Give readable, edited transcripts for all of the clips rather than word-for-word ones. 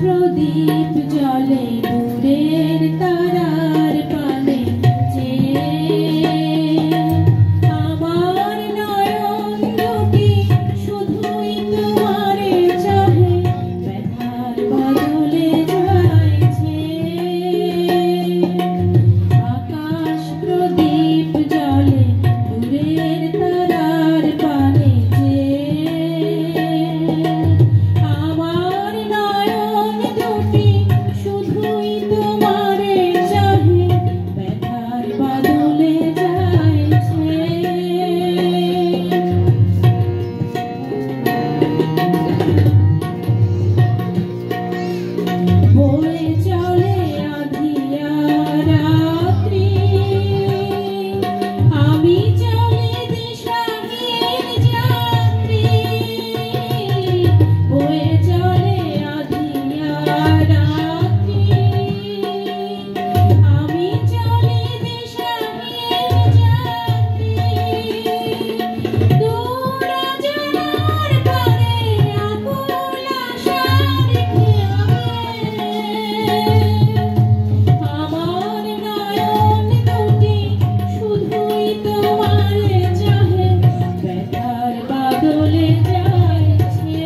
প্রদীপ জ্বলে দূরের তারার পানে যে আমার নয়ন দুটি শুধুই তোমারে চাহে ব্যথার বদলে যাইছে আকাশ প্রদীপ জ্বলে দূরের তারার পানে যে আমার নয়ন দুটি শুধুই তোমারে চাহে ব্যথার বদলে যাইছে বয়ে চলে আঁধিয়া রাত্রি আমি চলে দিশাহীন যাত্রী বয়ে চলে আঁধিয়া রাত্রি আমি চলে দিশাহীন যাত্রী দূর অজানার পারে আকুল আশা রেখে আমার নয়ন দুটি শুধুই তোমারে চাহে ব্যথার বদলে যাইছে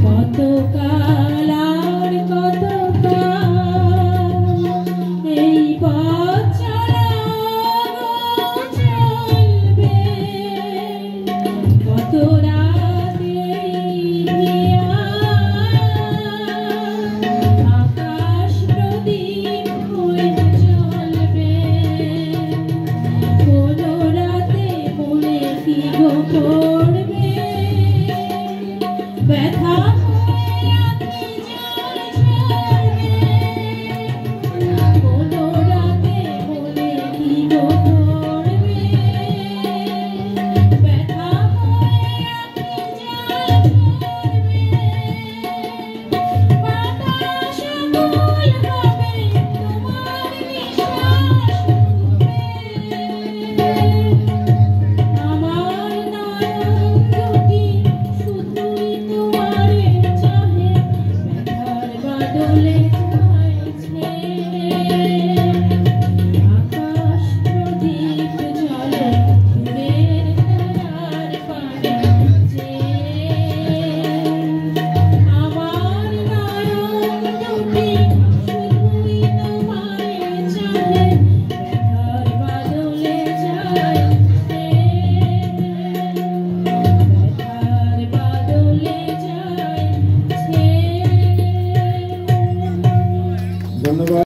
কত কাল আর কত কাল এই পথ চলা চলবে কত রাত এই হিয়া আকাশ প্রদীপ হয়ে জ্বলবে কোনো রাতে মনে কি গো পড়বে ব্যথা হয়ে আঁখি জল ঝরবে কোনো রাতে মনে কি গো পড়বে ব্যথা হয়ে আঁখি জল ঝরবে বাতাস আকুল হবে তোমার নিঃশ্বাস শুনবে আমার নয়ন দুটি শুধুই তোমারে চাহে ব্যথার বদলে যাইছে আকাশ প্রদীপ জ্বলে দূরের তারার পানে যে আমার নয়ন দুটি শুধুই তোমারে চাহে ব্যথার বদলে যাইছে ব্যথার বদলে যাইছে। ধন্যবাদ।